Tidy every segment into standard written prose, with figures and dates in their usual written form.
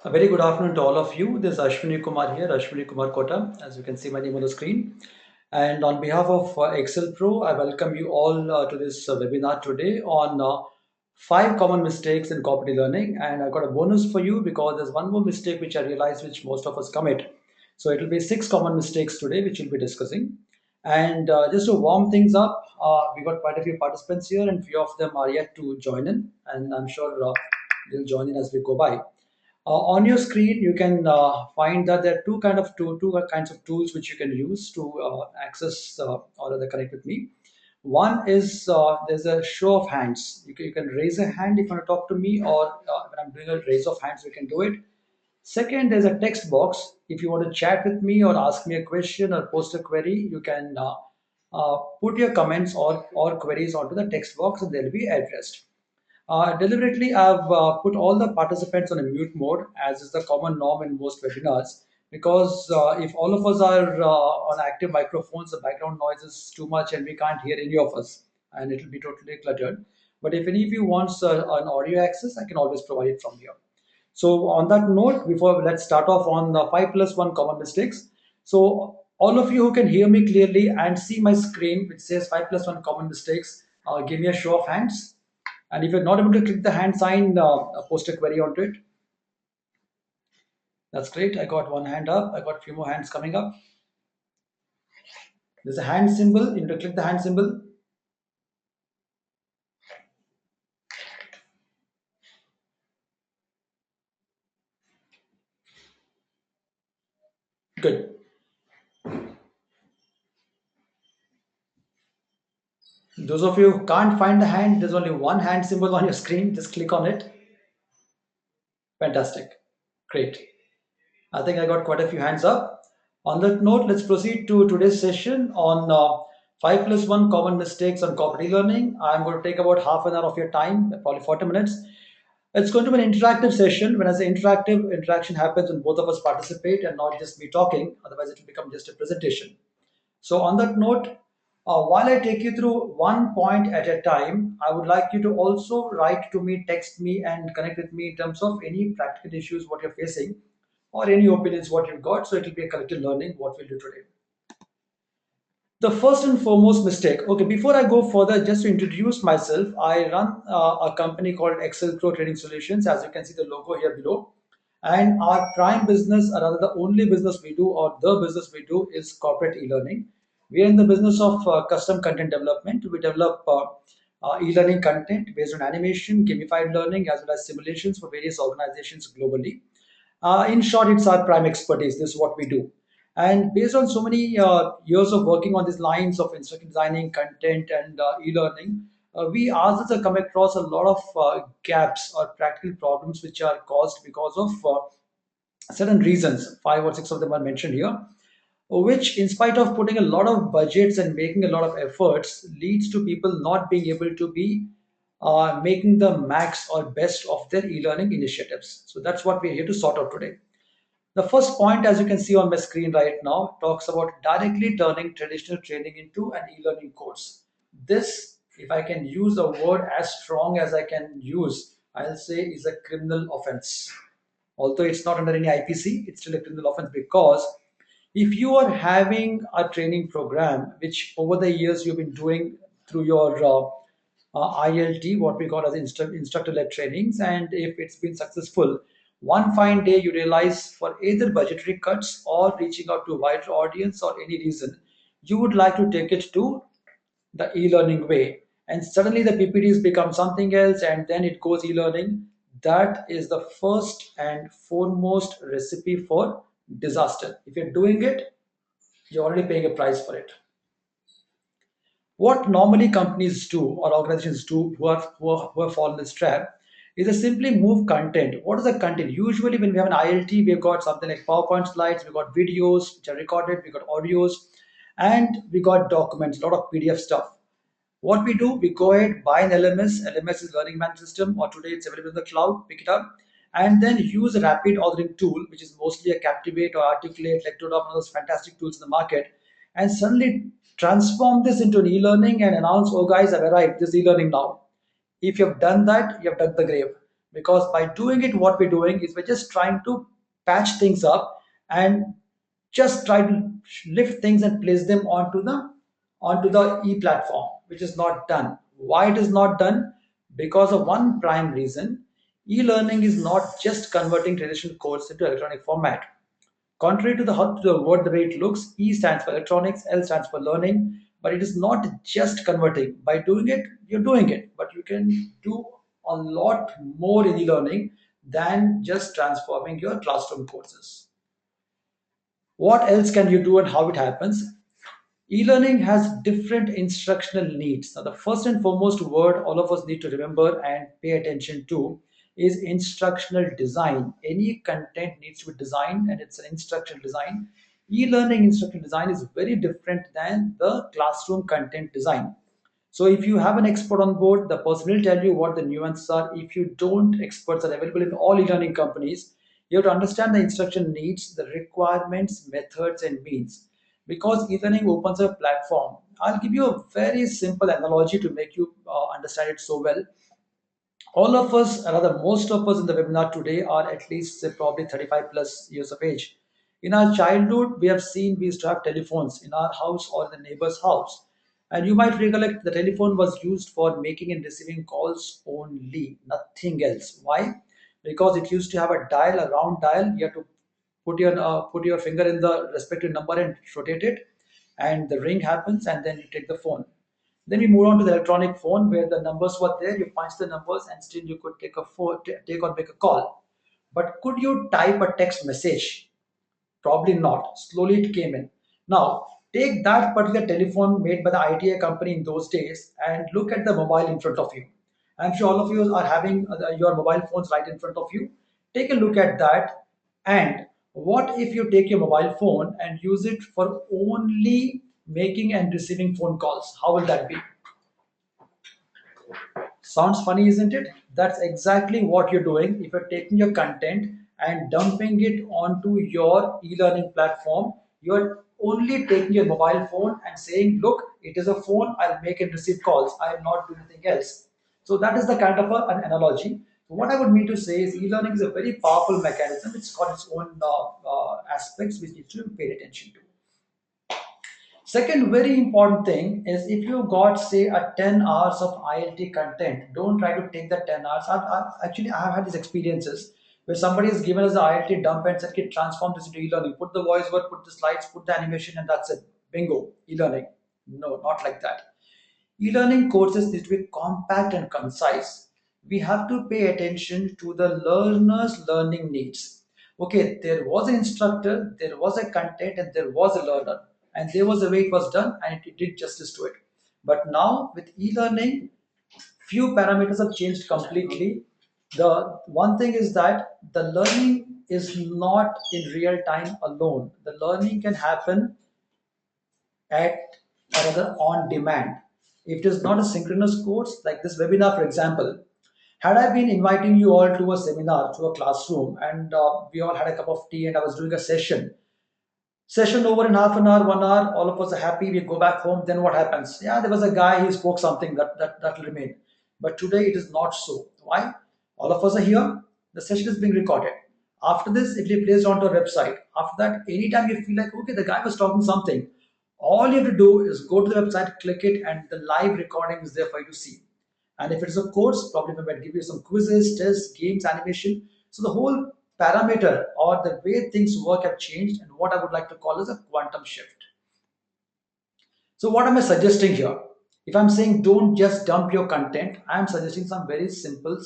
A very good afternoon to all of you. This is Ashwini Kumar here, Ashwini Kumar Kota. As you can see my name on the screen. And on behalf of Excel Pro, I welcome you all to this webinar today on five common mistakes in corporate learning. And I've got a bonus for you because there's one more mistake which I realize which most of us commit. So it will be six common mistakes today which we'll be discussing. And just to warm things up, we got quite a few participants here, and few of them are yet to join in. And I'm sure they'll join in as we go by. On your screen, you can find that there are two kinds of tools which you can use to access or rather connect with me. One is there's a show of hands. You can raise a hand if you want to talk to me, or when I'm doing a raise of hands, we can do it. Second, there's a text box. If you want to chat with me or ask me a question or post a query, you can put your comments or queries onto the text box and they'll be addressed. Deliberately, I've put all the participants on a mute mode, as is the common norm in most webinars, because if all of us are on active microphones, the background noise is too much and we can't hear any of us, and it will be totally cluttered. But if any of you wants an audio access, I can always provide it from here. So on that note, before let's start off on the 5 plus 1 common mistakes. So all of you who can hear me clearly and see my screen which says 5 plus 1 common mistakes, give me a show of hands. And if you're not able to click the hand sign, post a query onto it. That's great. I got one hand up. I got a few more hands coming up. There's a hand symbol. You need to click the hand symbol. Good. Those of you who can't find the hand, there's only one hand symbol on your screen. Just click on it. Fantastic. Great. I think I got quite a few hands up. On that note, let's proceed to today's session on 5 plus 1 common mistakes on corporate learning. I'm going to take about half an hour of your time, probably 40 minutes. It's going to be an interactive session. When I say interactive, interaction happens when both of us participate and not just me talking. Otherwise, it will become just a presentation. So, on that note, while I take you through one point at a time, I would like you to also write to me, text me, and connect with me in terms of any practical issues what you're facing or any opinions what you've got. So, it will be a collective learning what we'll do today. The first and foremost mistake. Okay, before I go further, just to introduce myself, I run a company called Excel Pro Trading Solutions. As you can see the logo here below. And our prime business, or rather the only business we do, or the business we do, is corporate e-learning. We are in the business of custom content development. We develop e-learning content based on animation, gamified learning, as well as simulations for various organizations globally. In short, it's our prime expertise. This is what we do. And based on so many years of working on these lines of instructional designing, content, and e-learning, we ourselves have come across a lot of gaps or practical problems which are caused because of certain reasons. Five or six of them are mentioned here, which, in spite of putting a lot of budgets and making a lot of efforts, leads to people not being able to be making the max or best of their e-learning initiatives. So that's what we're here to sort out today. The first point, as you can see on my screen right now, talks about directly turning traditional training into an e-learning course. This, if I can use a word as strong as I can use, I'll say is a criminal offense. Although it's not under any IPC, it's still a criminal offense, because if you are having a training program which over the years you've been doing through your ILT, what we call as instructor-led trainings, and if it's been successful, one fine day you realize for either budgetary cuts or reaching out to a wider audience or any reason, you would like to take it to the e-learning way, and suddenly the PPTs become something else, and then it goes e-learning. That is the first and foremost recipe for disaster. If you're doing it, you're already paying a price for it. What normally companies do or organizations do who have fallen this trap is they simply move content. What is the content? Usually, when we have an ILT, we've got something like PowerPoint slides, we've got videos which are recorded, we've got audios, and we got documents, a lot of PDF stuff. What we do, we go ahead, buy an LMS. LMS is learning management system, or today it's available in the cloud, pick it up, and then use a rapid authoring tool, which is mostly a Captivate or Articulate, Lectodop, one of those fantastic tools in the market, and suddenly transform this into an e-learning and announce, oh guys, I've arrived, this e-learning now. If you've done that, you have dug the grave. because by doing it, what we're doing is we're just trying to patch things up and just try to lift things and place them onto the e-platform, which is not done. Why it is not done? Because of one prime reason: e-learning is not just converting traditional codes into electronic format. Contrary to the word the way it looks, E stands for electronics, L stands for learning, but it is not just converting. By doing it, you're doing it, but you can do a lot more in e-learning than just transforming your classroom courses. What else can you do and how it happens? E-learning has different instructional needs. Now, the first and foremost word all of us need to remember and pay attention to is instructional design. Any content needs to be designed, and it's an instructional design. E-learning instructional design is very different than the classroom content design. So if you have an expert on board, the person will tell you what the nuances are. If you don't, experts are available in all e-learning companies. You have to understand the instruction needs, the requirements, methods, and means. Because e-learning opens a platform. I'll give you a very simple analogy to make you understand it so well. All of us, rather most of us in the webinar today are at least say, probably 35 plus years of age. In our childhood, we have seen we used to have telephones in our house or the neighbor's house. And you might recollect the telephone was used for making and receiving calls only, nothing else. Why? Because it used to have a dial, a round dial. You have to put your finger in the respective number and rotate it, and the ring happens, and then you take the phone. Then we move on to the electronic phone where the numbers were there. You punch the numbers and still you could take or make a call. But could you type a text message? Probably not. Slowly it came in. Now, take that particular telephone made by the ITA company in those days and look at the mobile in front of you. I'm sure all of you are having your mobile phones right in front of you. Take a look at that. And what if you take your mobile phone and use it for only making and receiving phone calls? How will that be? Sounds funny, isn't it? That's exactly what you're doing. If you're taking your content and dumping it onto your e-learning platform, you're only taking your mobile phone and saying, look, it is a phone, I'll make and receive calls. I'll not do anything else. So that is the kind of an analogy. So what I would mean to say is e-learning is a very powerful mechanism. It's got its own aspects which need to be paid attention to. Second, very important thing is if you got say a 10 hours of ILT content, don't try to take the 10 hours. I've had these experiences where somebody has given us the ILT dump and said, "Okay, transform this into e-learning. Put the voice word, put the slides, put the animation, and that's it. Bingo, e-learning." No, not like that. E-learning courses need to be compact and concise. We have to pay attention to the learner's learning needs. Okay, there was an instructor, there was a content, and there was a learner, and there was a way it was done, and it did justice to it. But now with e-learning, few parameters have changed completely. The one thing is that the learning is not in real time alone. The learning can happen at or rather on demand. If it is not a synchronous course, like this webinar, for example, had I been inviting you all to a seminar, to a classroom, and we all had a cup of tea and I was doing a session over in half an hour, 1 hour, all of us are happy, we go back home, then what happens? Yeah, there was a guy, he spoke something that will remain. But today it is not so. Why? All of us are here, the session is being recorded. After this, it will be placed onto a website. After that, anytime you feel like, okay, the guy was talking something, all you have to do is go to the website, click it, and the live recording is there for you to see. And if it's a course, probably we might give you some quizzes, tests, games, animation. So the whole parameter or the way things work have changed, and what I would like to call as a quantum shift. So what am I suggesting here? If I'm saying don't just dump your content, I'm suggesting some very simple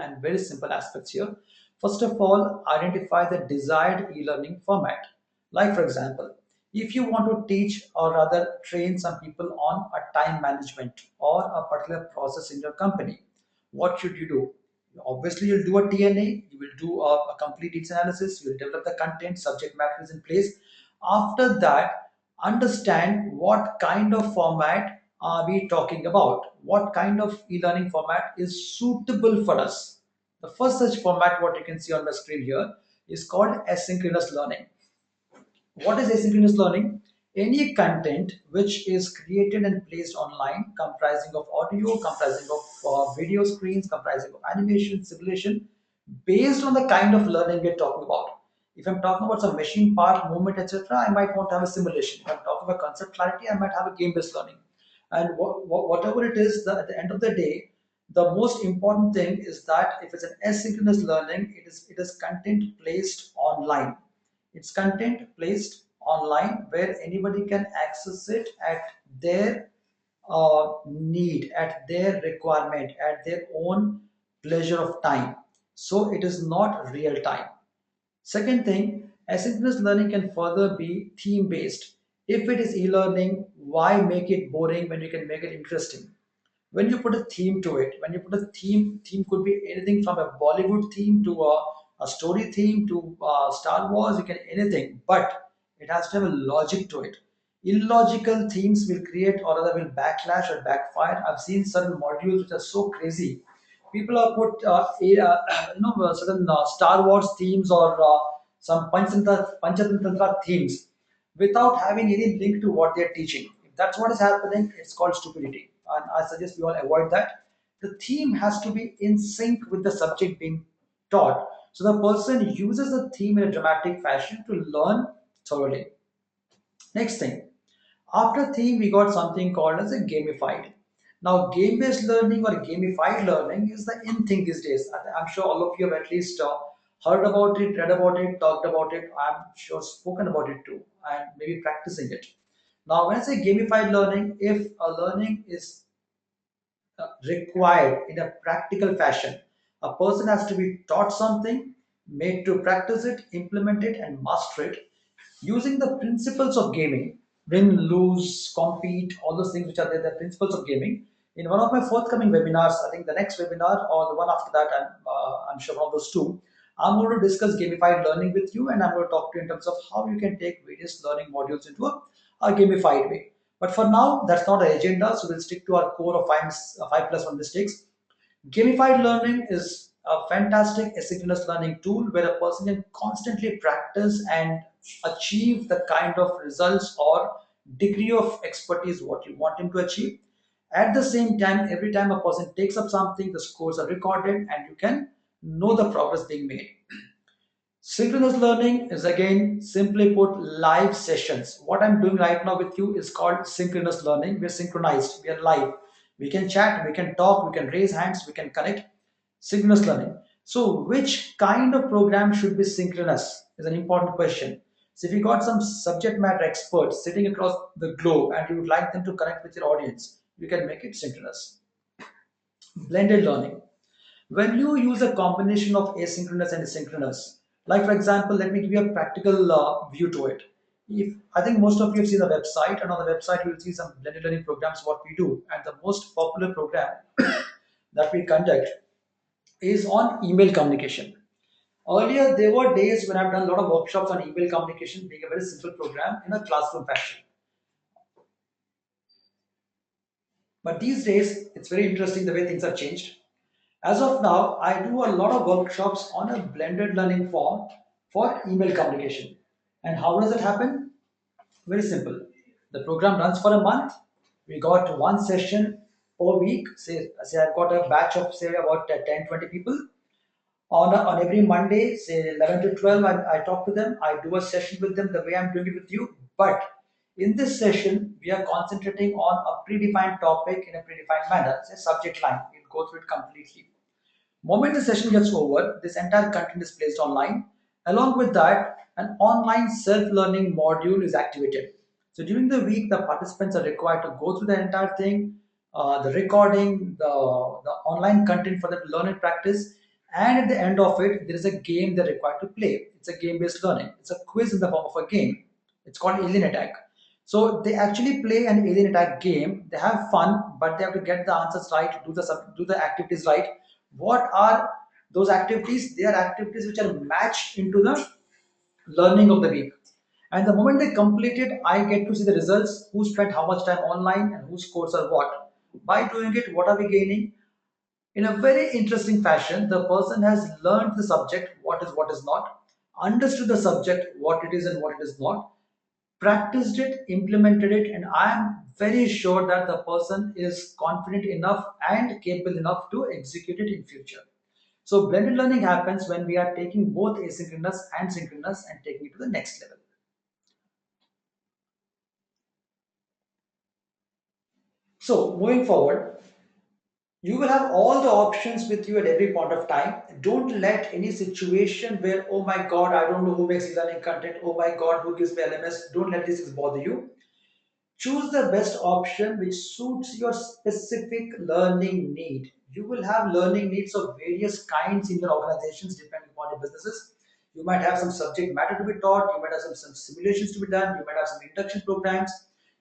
and very simple aspects here. First of all, identify the desired e-learning format. Like for example, if you want to teach or rather train some people on a time management or a particular process in your company, what should you do? Obviously, you'll do a TNA, you will do a complete needs analysis, you will develop the content, subject matter is in place. After that, understand what kind of format are we talking about, what kind of e-learning format is suitable for us. The first such format, what you can see on the screen here, is called asynchronous learning. What is asynchronous learning? Any content which is created and placed online, comprising of audio, comprising of video screens, comprising of animation, simulation, based on the kind of learning we're talking about. If I'm talking about some machine part, movement, etc., I might want to have a simulation. If I'm talking about concept clarity, I might have a game-based learning. And whatever it is, at the end of the day, the most important thing is that if it's an asynchronous learning, it is content placed online. It's content placed online where anybody can access it at their need, at their requirement, at their own pleasure of time. So it is not real time. Second thing, asynchronous learning can further be theme based. If it is e-learning, why make it boring when you can make it interesting? When you put a theme to it, when you put a theme could be anything from a Bollywood theme to a story theme to Star Wars, you can anything, but it has to have a logic to it. Illogical themes will create or rather will backlash or backfire. I've seen certain modules which are so crazy. People have put certain Star Wars themes or some Panchatantra themes without having any link to what they're teaching. If that's what is happening, it's called stupidity. And I suggest we all avoid that. The theme has to be in sync with the subject being taught. So the person uses the theme in a dramatic fashion to learn thoroughly. Next thing, after theme, we got something called as a gamified. Now, game-based learning or gamified learning is the in thing these days. I'm sure all of you have at least heard about it, read about it, talked about it. I'm sure spoken about it too, and maybe practicing it. Now, when I say gamified learning, if a learning is required in a practical fashion, a person has to be taught something, made to practice it, implement it, and master it using the principles of gaming, win, lose, compete, all those things which are there, the principles of gaming. In one of my forthcoming webinars, I think the next webinar or the one after that, I'm sure one of those two, I'm going to discuss gamified learning with you, and I'm going to talk to you in terms of how you can take various learning modules into a gamified way. But for now, that's not our agenda, so we'll stick to our core of five plus one mistakes. Gamified learning is a fantastic asynchronous learning tool where a person can constantly practice and achieve the kind of results or degree of expertise what you want him to achieve. At the same time, every time a person takes up something, the scores are recorded and you can know the progress being made. Synchronous learning is again simply put live sessions. What I'm doing right now with you is called synchronous learning. We're synchronized, we are live. We can chat, we can talk, we can raise hands, we can connect. Synchronous learning. So, which kind of program should be synchronous is an important question. So, if you got some subject matter experts sitting across the globe and you would like them to connect with your audience, you can make it synchronous. Blended learning. When you use a combination of asynchronous and synchronous, like for example, let me give you a practical view to it. If I think most of you have seen the website, and on the website you will see some blended learning programs what we do, and the most popular program that we conduct is on email communication. Earlier, there were days when I've done a lot of workshops on email communication, being a very simple program in a classroom fashion. But these days, it's very interesting the way things have changed. As of now, I do a lot of workshops on a blended learning form for email communication. And how does it happen? Very simple. The program runs for a month. We got one session per week. Say I've got a batch of say about 10, 20 people. On every Monday, say 11 to 12, I talk to them. I do a session with them the way I'm doing it with you. But in this session, we are concentrating on a predefined topic in a predefined manner. Say subject line. We'll go through it completely. Moment the session gets over, this entire content is placed online. Along with that, an online self-learning module is activated. So during the week, the participants are required to go through the entire thing, the recording, the online content for them to learn and practice. And at the end of it, there is a game they're required to play. It's a game-based learning. It's a quiz in the form of a game. It's called Alien Attack. So they actually play an Alien Attack game. They have fun, but they have to get the answers right, do the activities right. What are those activities? They are activities which are matched into the learning of the week. And the moment they complete it, I get to see the results, who spent how much time online and whose scores are what. By doing it, what are we gaining? In a very interesting fashion, the person has learned the subject, what is not, understood the subject, what it is and what it is not, practiced it, implemented it, and I am very sure that the person is confident enough and capable enough to execute it in future. So blended learning happens when we are taking both asynchronous and synchronous and taking it to the next level. So moving forward, you will have all the options with you at every point of time. Don't let any situation where, oh my god, I don't know who makes e-learning content, oh my god, who gives me LMS, don't let this bother you. Choose the best option which suits your specific learning need. You will have learning needs of various kinds in your organizations depending upon your businesses. You might have some subject matter to be taught, you might have some simulations to be done, you might have some induction programs,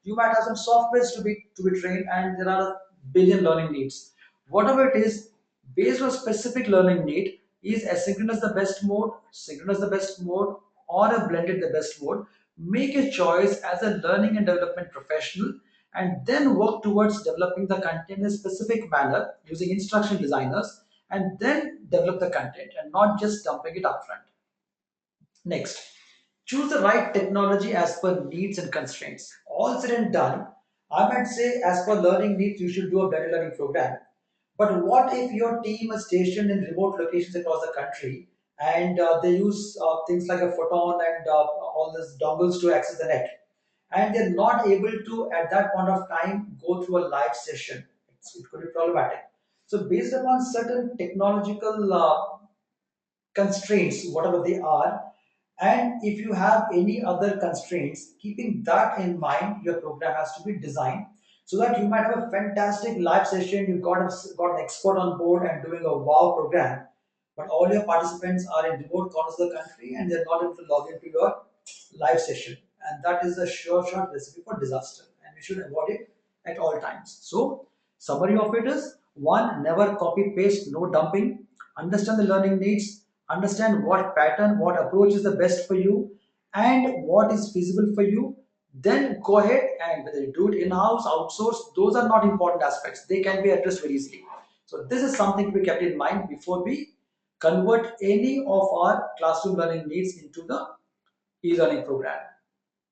you might have some softwares to be trained, and there are a billion learning needs. Whatever it is, based on specific learning need, is asynchronous the best mode, synchronous the best mode, or a blended the best mode. Make a choice as a learning and development professional, and then work towards developing the content in a specific manner using instruction designers, and then develop the content and not just dumping it upfront. Next, choose the right technology as per needs and constraints. All said and done, I might say as per learning needs, you should do a better learning program. But what if your team is stationed in remote locations across the country, and they use things like a photon and all these dongles to access the net, and they're not able to at that point of time go through a live session? It could be problematic. So based upon certain technological constraints, whatever they are, and if you have any other constraints, keeping that in mind, your program has to be designed so that you might have a fantastic live session. You've got an expert on board and doing a wow program, but all your participants are in remote corners of the country and they're not able to log into your live session. And that is a sure shot recipe for disaster. And we should avoid it at all times. So, summary of it is one, never copy paste, no dumping. Understand the learning needs, understand what pattern, what approach is the best for you, and what is feasible for you. Then go ahead, and whether you do it in house, outsource, those are not important aspects. They can be addressed very easily. So, this is something to be kept in mind before we convert any of our classroom learning needs into the e-learning program.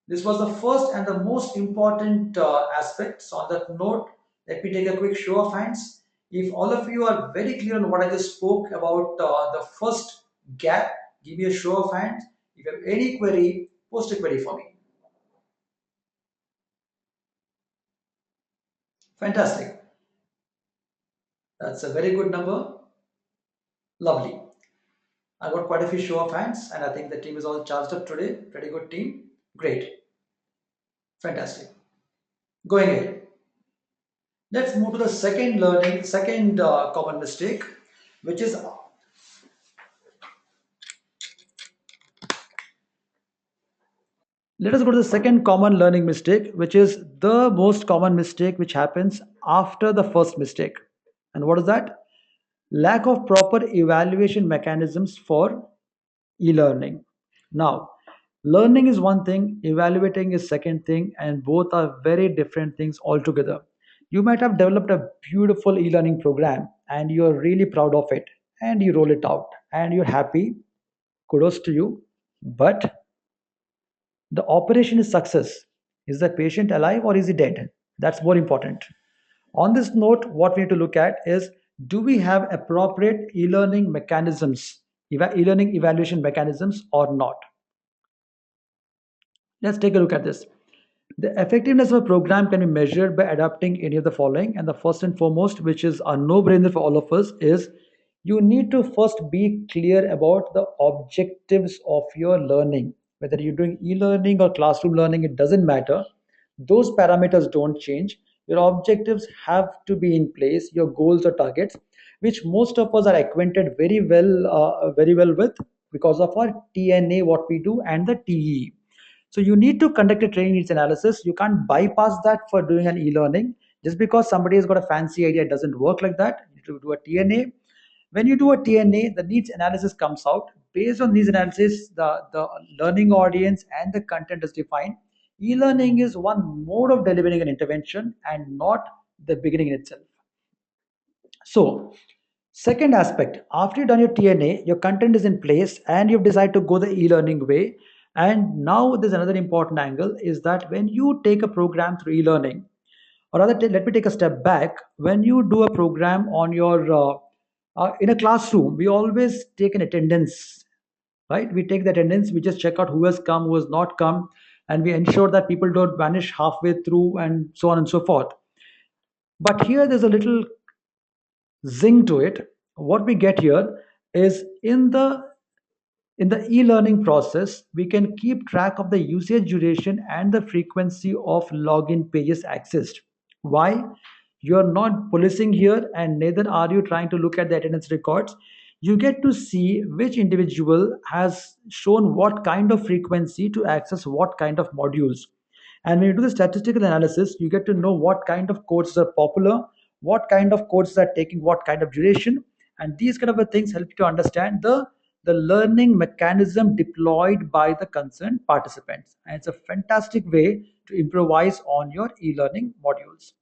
This was the first and the most important aspect. So, on that note, let me take a quick show of hands. If all of you are very clear on what I just spoke about the first gap, give me a show of hands. If you have any query, post a query for me. Fantastic. That's a very good number. Lovely. I got quite a few show of hands, and I think the team is all charged up today. Pretty good team. Great. Fantastic. Going ahead. Let's move to the second common mistake, which is, let us go to the second common learning mistake, which is the most common mistake which happens after the first mistake. And what is that? Lack of proper evaluation mechanisms for e-learning. Now, learning is one thing, evaluating is second thing, and both are very different things altogether. You might have developed a beautiful e-learning program and you're really proud of it, and you roll it out and you're happy. Kudos to you. But the operation is success. Is the patient alive or is he dead? That's more important. On this note, what we need to look at is, do we have appropriate e-learning mechanisms, e-learning evaluation mechanisms or not? Let's take a look at this. The effectiveness of a program can be measured by adapting any of the following. And the first and foremost, which is a no brainer for all of us, is you need to first be clear about the objectives of your learning. Whether you're doing e learning or classroom learning, it doesn't matter. Those parameters don't change. Your objectives have to be in place, your goals or targets, which most of us are acquainted very well with because of our TNA, what we do, and the TE. So you need to conduct a training needs analysis. You can't bypass that for doing an e-learning. Just because somebody has got a fancy idea, it doesn't work like that. You need to do a TNA. When you do a TNA, the needs analysis comes out. Based on these analysis, the learning audience and the content is defined. E-learning is one mode of delivering an intervention and not the beginning in itself. So, second aspect, after you've done your TNA, your content is in place, and you've decided to go the e learning way. And now there's another important angle is that when you take a program through e-learning, or rather, let me take a step back. When you do a program on your in a classroom, we always take an attendance, right? We take the attendance, we just check out who has come, who has not come, and we ensure that people don't vanish halfway through, and so on and so forth. But here there's a little zing to it. What we get here is in the e-learning process, we can keep track of the usage duration and the frequency of login pages accessed. Why? You're not policing here, and neither are you trying to look at the attendance records. You get to see which individual has shown what kind of frequency to access what kind of modules. And when you do the statistical analysis, you get to know what kind of courses are popular, what kind of courses are taking what kind of duration, and these kind of things help you to understand the learning mechanism deployed by the concerned participants. And it's a fantastic way to improvise on your e-learning modules.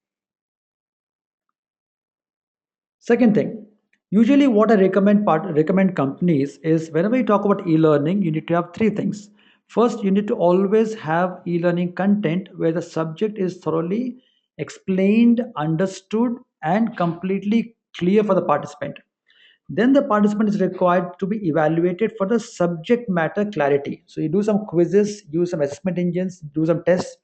Second thing, usually what I recommend companies is whenever you talk about e-learning, you need to have three things. First, you need to always have e-learning content where the subject is thoroughly explained, understood, and completely clear for the participant. Then the participant is required to be evaluated for the subject matter clarity. So you do some quizzes, use some assessment engines, do some tests,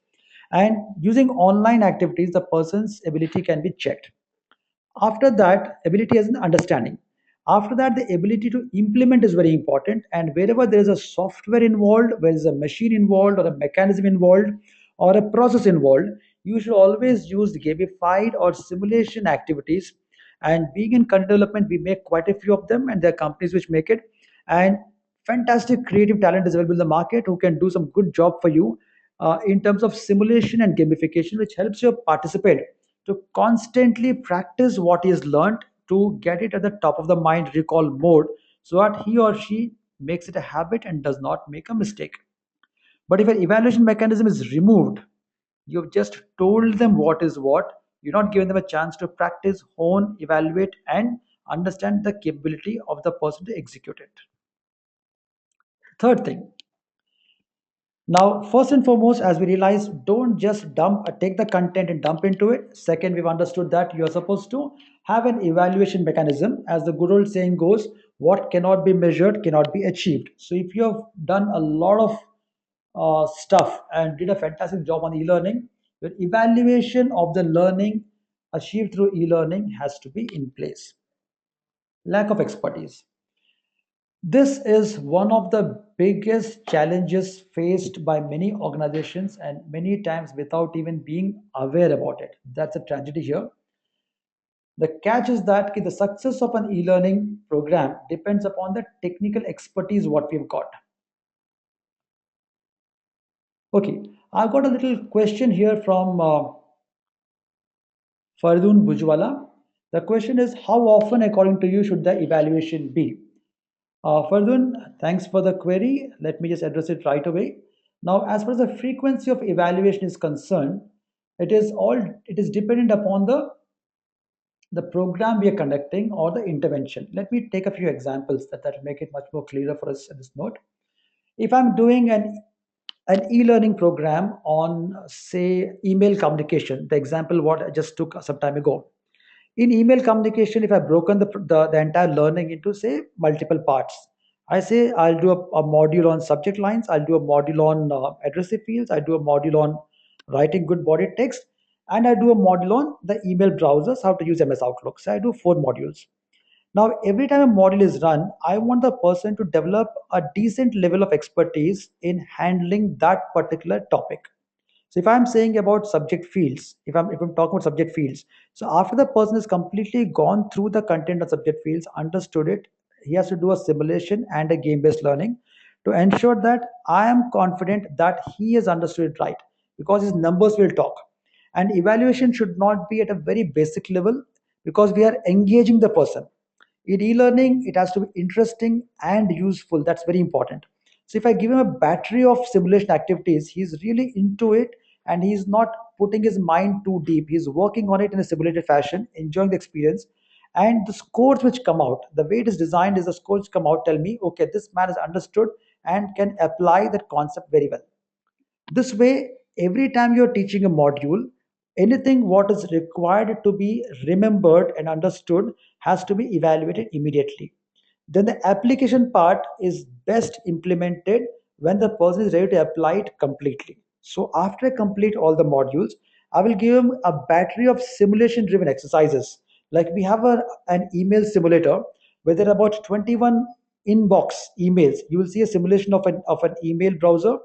and using online activities, the person's ability can be checked. After that, ability as an understanding. After that, the ability to implement is very important. And wherever there is a software involved, where there is a machine involved, or a mechanism involved, or a process involved, you should always use the gamified or simulation activities. And being in content development, we make quite a few of them, and there are companies which make it. And fantastic creative talent is available in the market who can do some good job for you in terms of simulation and gamification, which helps your participant to constantly practice what he has learned to get it at the top of the mind recall mode so that he or she makes it a habit and does not make a mistake. But if an evaluation mechanism is removed, you've just told them what is what, you're not giving them a chance to practice, hone, evaluate, and understand the capability of the person to execute it. Third thing, now, first and foremost, as we realize, don't just take the content and dump into it. Second, we've understood that you're supposed to have an evaluation mechanism. As the good old saying goes, what cannot be measured cannot be achieved. So, if you have done a lot of stuff and did a fantastic job on e-learning, your evaluation of the learning achieved through e-learning has to be in place. Lack of expertise. This is one of the biggest challenges faced by many organizations and many times without even being aware about it. That's a tragedy here. The catch is that the success of an e-learning program depends upon the technical expertise what we've got. Okay, I've got a little question here from Fardun Bujwala. The question is, how often, according to you, should the evaluation be? Fardun, thanks for the query. Let me just address it right away. Now, as far as the frequency of evaluation is concerned, it is dependent upon the program we are conducting or the intervention. Let me take a few examples that make it much more clearer for us at this note. If I'm doing an e-learning program on, say, email communication, the example what I just took some time ago, in email communication, if I've broken the entire learning into, say, multiple parts, I say I'll do a module on subject lines, I'll do a module on addressee fields, I do a module on writing good body text, and I do a module on the email browsers, how to use MS Outlook. So I do four modules. Now, every time a module is run, I want the person to develop a decent level of expertise in handling that particular topic. So if I'm saying about subject fields, if I'm talking about subject fields, so after the person has completely gone through the content of subject fields, understood it, he has to do a simulation and a game-based learning to ensure that I am confident that he has understood it right, because his numbers will talk. And evaluation should not be at a very basic level, because we are engaging the person. In e-learning, it has to be interesting and useful. That's very important. So if I give him a battery of simulation activities, he's really into it, and he's not putting his mind too deep. He's working on it in a simulated fashion, enjoying the experience. And the scores which come out, the way it is designed is the scores come out tell me, okay, this man has understood and can apply that concept very well. This way, every time you're teaching a module, anything what is required to be remembered and understood has to be evaluated immediately. Then the application part is best implemented when the person is ready to apply it completely. So after I complete all the modules, I will give him a battery of simulation driven exercises. Like we have an email simulator where there are about 21 inbox emails. You will see a simulation of an email browser.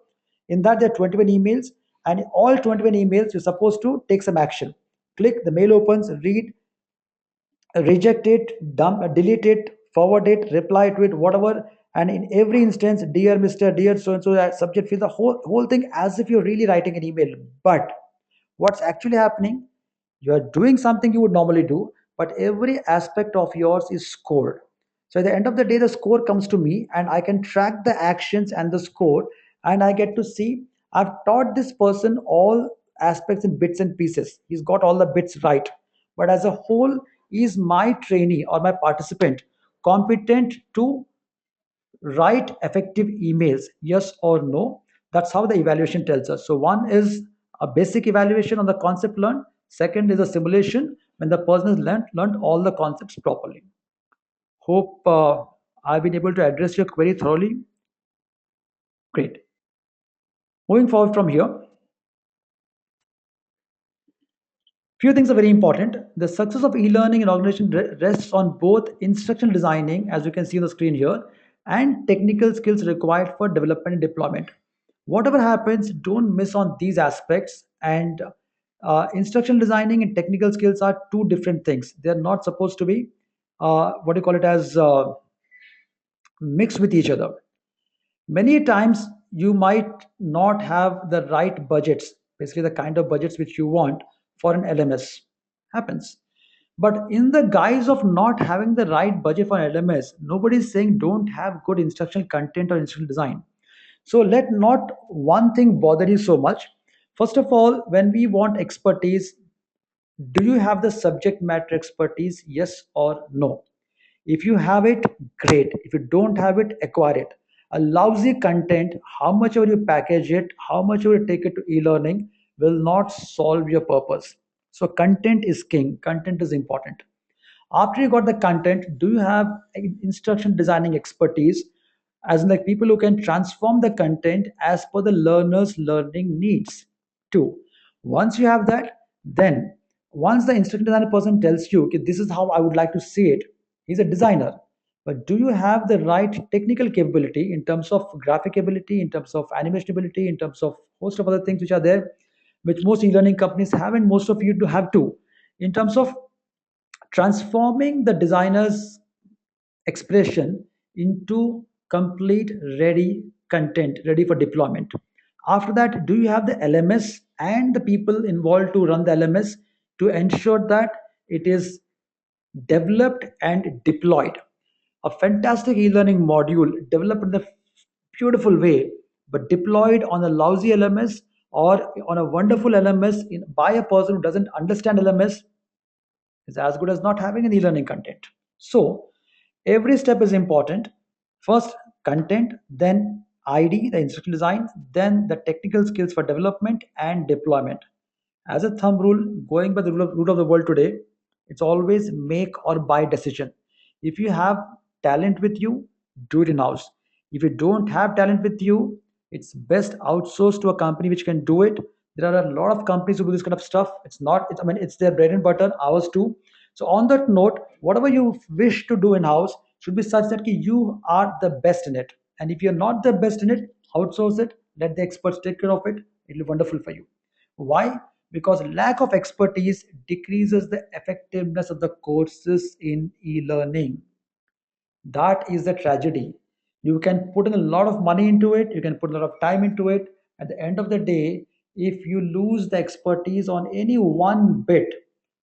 In that, there are 21 emails, and all 21 emails you're supposed to take some action. Click, the mail opens, read, reject it, dump, delete it, forward it, reply to it, whatever. And in every instance, dear Mr., dear so and so, subject fill the whole thing as if you're really writing an email. But what's actually happening? You are doing something you would normally do, but every aspect of yours is scored. So at the end of the day, the score comes to me, and I can track the actions and the score, and I get to see I've taught this person all aspects in bits and pieces. He's got all the bits right. But as a whole, is my trainee or my participant competent to write effective emails? Yes or no? That's how the evaluation tells us. So, one is a basic evaluation on the concept learned, second is a simulation when the person has learned all the concepts properly. Hope I've been able to address your query thoroughly. Great. Moving forward from here, few things are very important. The success of e-learning in organization rests on both instructional designing, as you can see on the screen here, and technical skills required for development and deployment. Whatever happens, don't miss on these aspects. And instructional designing and technical skills are two different things. They are not supposed to be what do you call it as mixed with each other. Many times you might not have the right budgets, basically the kind of budgets which you want for an LMS. Happens. But in the guise of not having the right budget for an LMS, nobody is saying don't have good instructional content or instructional design. So let not one thing bother you so much. First of all, when we want expertise, do you have the subject matter expertise? Yes or no? If you have it, great. If you don't have it, acquire it. A lousy content, how much ever you package it, how much ever you take it to e-learning, will not solve your purpose. So content is king. Content is important. After you got the content, do you have instruction designing expertise, as in like people who can transform the content as per the learner's learning needs? Two, once you have that, then once the instruction designer person tells you, okay, this is how I would like to see it, he's a designer. But do you have the right technical capability in terms of graphic ability, in terms of animation ability, in terms of host of other things which are there, which most e-learning companies have, and most of you do have too, in terms of transforming the designer's expression into complete ready content ready for deployment. After that, do you have the LMS and the people involved to run the LMS to ensure that it is developed and deployed? A fantastic e-learning module developed in a beautiful way but deployed on a lousy LMS or on a wonderful LMS by a person who doesn't understand LMS is as good as not having any learning content. So every step is important. First, content, then ID, the instructional design, then the technical skills for development and deployment. As a thumb rule, going by the rule of the world today, it's always make or buy decision. If you have talent with you, do it in house. If you don't have talent with you, it's best outsourced to a company which can do it. There are a lot of companies who do this kind of stuff. It's not, I mean, it's their bread and butter, ours too. So on that note, whatever you wish to do in house should be such that you are the best in it. And if you're not the best in it, outsource it, let the experts take care of it. It'll be wonderful for you. Why? Because lack of expertise decreases the effectiveness of the courses in e-learning. That is the tragedy. You can put in a lot of money into it, you can put a lot of time into it. At the end of the day, if you lose the expertise on any one bit,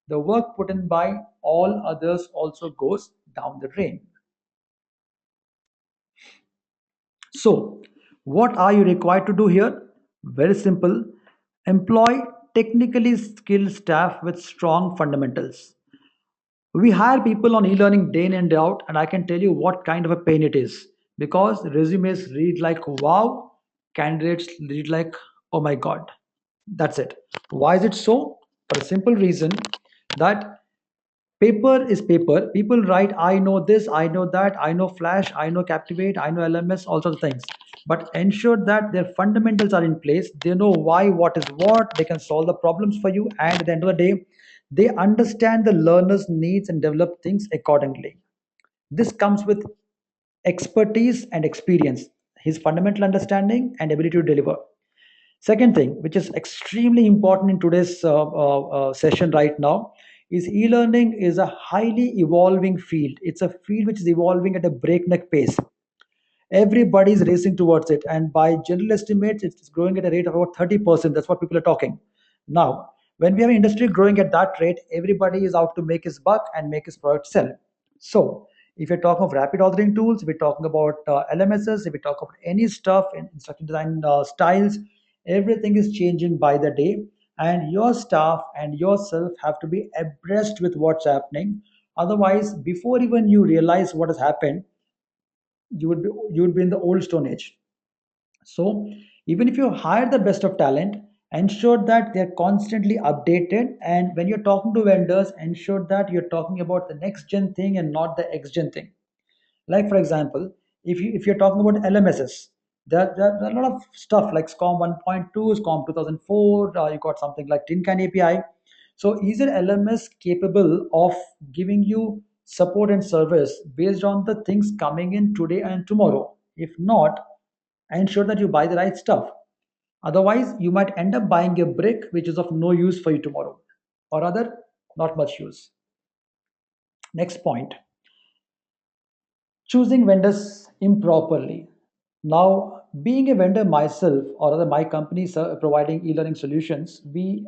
the work put in by all others also goes down the drain. So, what are you required to do here? Very simple. Employ technically skilled staff with strong fundamentals. We hire people on e-learning day in and day out, and I can tell you what kind of a pain it is. because resumes read like wow, candidates read like oh my god. That's it. Why is it so? For a simple reason that paper is paper. People write, I know this, I know that, I know Flash, I know Captivate, I know LMS, all sorts of things. But ensure that their fundamentals are in place. They know why, what is what, they can solve the problems for you, and at the end of the day, they understand the learner's needs and develop things accordingly. This comes with expertise and experience, his fundamental understanding and ability to deliver. Second thing, which is extremely important in today's session right now, is e-learning is a highly evolving field. It's a field which is evolving at a breakneck pace. Everybody is racing towards it, and by general estimates, it's growing at a rate of about 30%. That's what people are talking. Now, when we have an industry growing at that rate, everybody is out to make his buck and make his product sell. So, if you're talking of rapid authoring tools, if we're talking about LMSs, if we talk about any stuff in instruction design styles, everything is changing by the day, and your staff and yourself have to be abreast with what's happening. Otherwise, before even you realize what has happened, you would be in the old stone age. So even if you hire the best of talent, ensure that they're constantly updated. And when you're talking to vendors, ensure that you're talking about the next gen thing and not the X gen thing. Like for example, if you're talking about LMSs, there are a lot of stuff like SCOM 1.2, SCOM 2004. You got something like TinCan API. So is an LMS capable of giving you support and service based on the things coming in today and tomorrow? If not, ensure that you buy the right stuff. Otherwise, you might end up buying a brick which is of no use for you tomorrow, or rather, not much use. Next point, choosing vendors improperly. Now, being a vendor myself, or rather my company providing e-learning solutions, we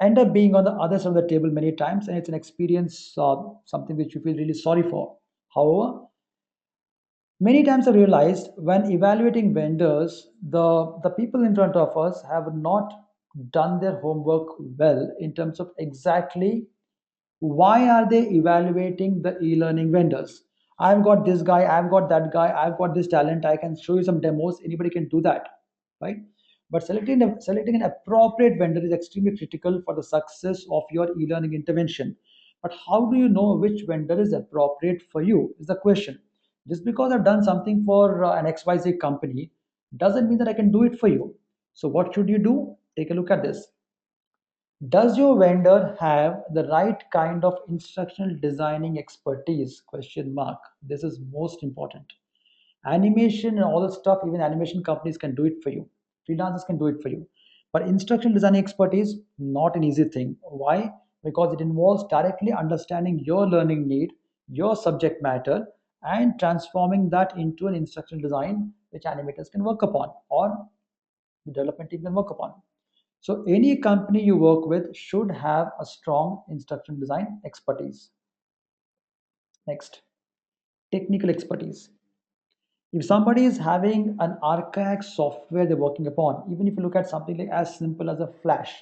end up being on the other side of the table many times, and it's an experience, something which you feel really sorry for. However, many times I realized when evaluating vendors, the people in front of us have not done their homework well in terms of exactly why are they evaluating the e-learning vendors. I've got this guy, I've got that guy, I've got this talent, I can show you some demos, anybody can do that, right? But selecting an appropriate vendor is extremely critical for the success of your e-learning intervention. But how do you know which vendor is appropriate for you is the question. Just because I've done something for an XYZ company doesn't mean that I can do it for you. So what should you do? Take a look at this. Does your vendor have the right kind of instructional designing expertise? Question mark. This is most important. Animation and all the stuff, even animation companies can do it for you. Freelancers can do it for you. But instructional designing expertise, not an easy thing. Why? Because it involves directly understanding your learning need, your subject matter, and transforming that into an instructional design which animators can work upon or the development team can work upon. So any company you work with should have a strong instruction design expertise. Next, technical expertise. If somebody is having an archaic software they're working upon, even if you look at something like as simple as a Flash,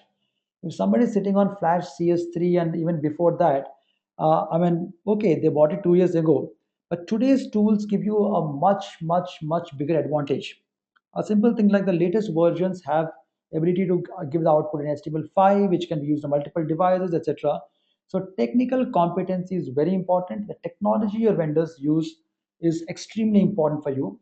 if somebody is sitting on Flash CS3 and even before that, I mean, okay, they bought it 2 years ago, but today's tools give you a much, much, much bigger advantage. A simple thing like the latest versions have ability to give the output in HTML5, which can be used on multiple devices, etc. So technical competency is very important. The technology your vendors use is extremely important for you.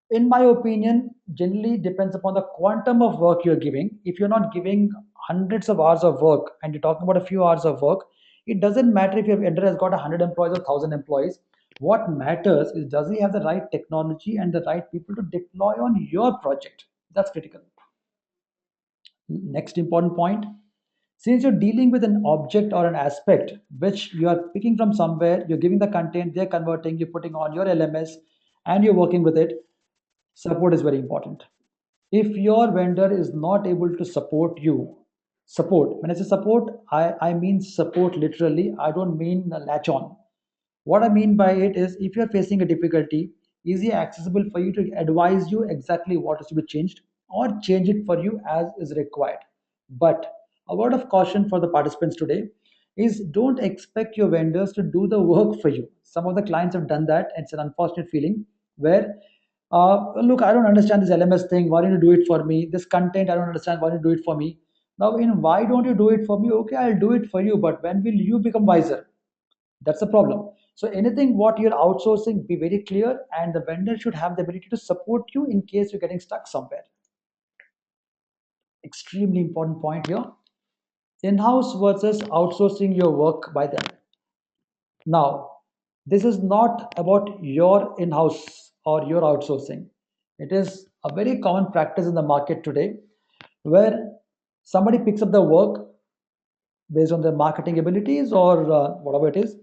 In my opinion, generally depends upon the quantum of work you're giving. If you're not giving hundreds of hours of work and you're talking about a few hours of work, it doesn't matter if your vendor has got 100 employees or 1,000 employees. What matters is does he have the right technology and the right people to deploy on your project? That's critical. Next important point, since you're dealing with an object or an aspect which you are picking from somewhere, you're giving the content, they're converting, you're putting on your LMS, and you're working with it, support is very important. If your vendor is not able to support you, support, when I say support, I mean support literally, I don't mean latch on. What I mean by it is if you're facing a difficulty, easy accessible for you to advise you exactly what is to be changed or change it for you as is required. But a word of caution for the participants today is don't expect your vendors to do the work for you. Some of the clients have done that, and it's an unfortunate feeling. where look, I don't understand this LMS thing. Why don't you do it for me? This content, I don't understand. Why don't you do it for me? Now, in why don't you do it for me? Okay, I'll do it for you, but when will you become wiser? That's the problem. So anything what you're outsourcing, be very clear, and the vendor should have the ability to support you in case you're getting stuck somewhere. Extremely important point here. In-house versus outsourcing your work by them. Now, this is not about your in-house or your outsourcing. It is a very common practice in the market today where somebody picks up the work based on their marketing abilities or whatever it is,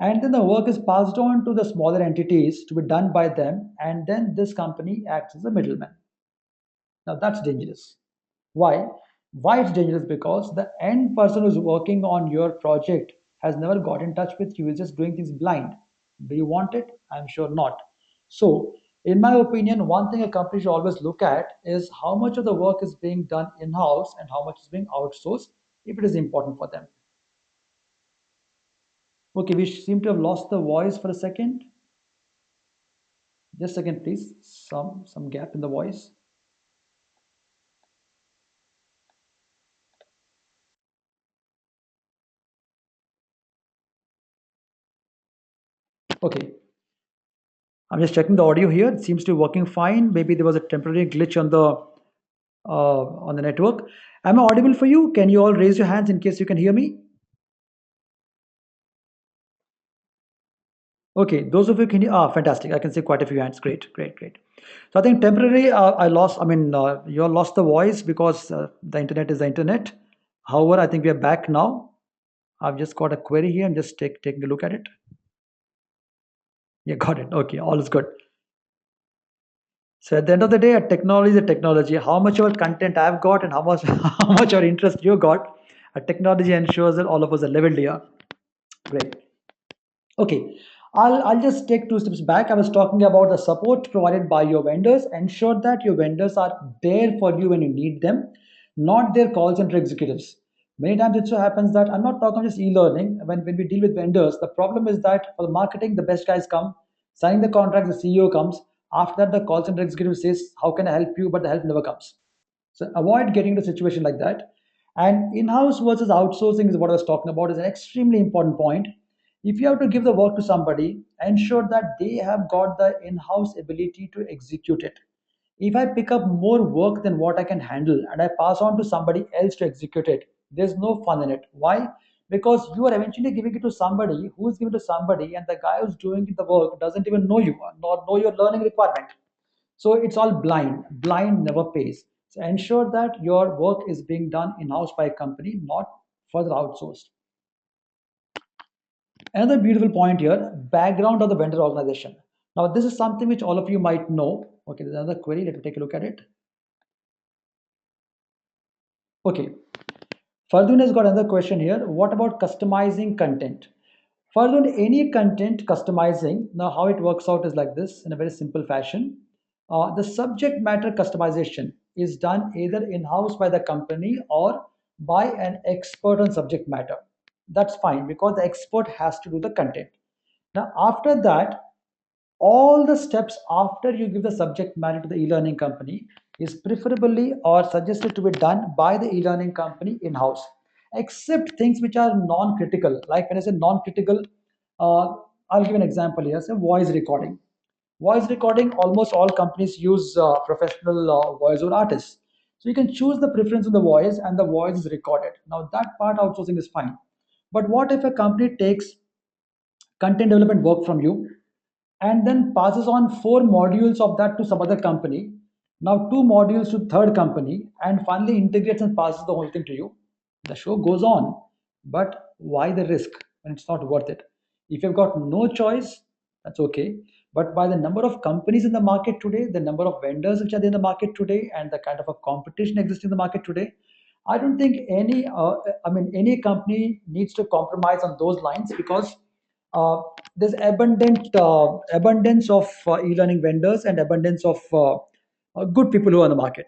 and then the work is passed on to the smaller entities to be done by them, and then this company acts as a middleman. Now that's dangerous. Why? Why it's dangerous? Because the end person who's working on your project has never got in touch with you, is just doing things blind. Do you want it? I'm sure not. So, in my opinion, one thing a company should always look at is how much of the work is being done in house and how much is being outsourced if it is important for them. Okay, we seem to have lost the voice for a second. Just a second, please. Some gap in the voice. Okay, I'm just checking the audio here. It seems to be working fine. Maybe there was a temporary glitch on the network. Am I audible for you? Can you all raise your hands in case you can hear me? Okay, those of you can hear. Ah, fantastic. I can see quite a few hands. Great, great, great. So I think temporarily I lost. I mean, you all lost the voice because the internet is the internet. However, I think we are back now. I've just got a query here. I'm just taking a look at it. Yeah, got it. Okay, all is good. So at the end of the day, a technology is a technology. How much of content I've got and how much how much of interest you got, a technology ensures that all of us are leveled here. Great. Okay. I'll just take two steps back. I was talking about the support provided by your vendors. Ensure that your vendors are there for you when you need them, not their call center executives. Many times it so happens that I'm not talking just e-learning. When we deal with vendors, the problem is that for the marketing, the best guys come, signing the contract, the CEO comes. After that, the call center executive says, how can I help you? But the help never comes. So avoid getting into a situation like that. And in-house versus outsourcing is what I was talking about, is an extremely important point. If you have to give the work to somebody, ensure that they have got the in-house ability to execute it. If I pick up more work than what I can handle and I pass on to somebody else to execute it, there's no fun in it. Why? Because you are eventually giving it to somebody who is giving it to somebody, and the guy who's doing the work doesn't even know you, nor know your learning requirement. So it's all blind. Blind never pays. So ensure that your work is being done in-house by a company, not further outsourced. Another beautiful point here, background of the vendor organization. Now, this is something which all of you might know. Okay, there's another query. Let me take a look at it. Okay, Fardun has got another question here. What about customizing content? Fardun, any content customizing, now how it works out is like this in a very simple fashion. The subject matter customization is done either in-house by the company or by an expert on subject matter. That's fine because the expert has to do the content. Now, after that, all the steps after you give the subject matter to the e-learning company is preferably or suggested to be done by the e-learning company in-house, except things which are non-critical. Like when I say non-critical, uh, I'll give an example here. Say voice recording. Voice recording, almost all companies use professional voice or artists. So you can choose the preference of the voice and the voice is recorded. Now that part outsourcing is fine. But what if a company takes content development work from you and then passes on four modules of that to some other company, now two modules to third company, and finally integrates and passes the whole thing to you? The show goes on, but why the risk when it's not worth it? If you've got no choice, that's okay. But by the number of companies in the market today, the number of vendors which are there in the market today, and the kind of a competition existing in the market today, I don't think any company needs to compromise on those lines, because uh, there's abundance of e-learning vendors and abundance of good people who are on the market.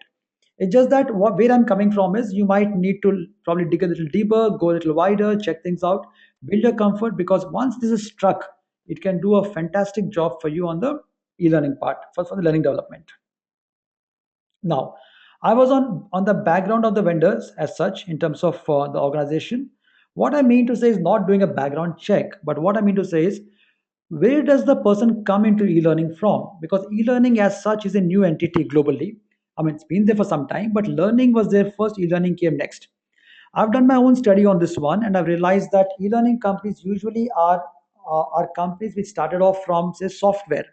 It's just that where I'm coming from is you might need to probably dig a little deeper, go a little wider, check things out, build your comfort, because once this is struck, it can do a fantastic job for you on the e-learning part for the learning development. Now, I was on the background of the vendors as such in terms of the organization. What I mean to say is not doing a background check, but what I mean to say is where does the person come into e-learning from? Because e-learning as such is a new entity globally. I mean, it's been there for some time, but learning was there first, e-learning came next. I've done my own study on this one, and I've realized that e-learning companies usually are companies which started off from say software.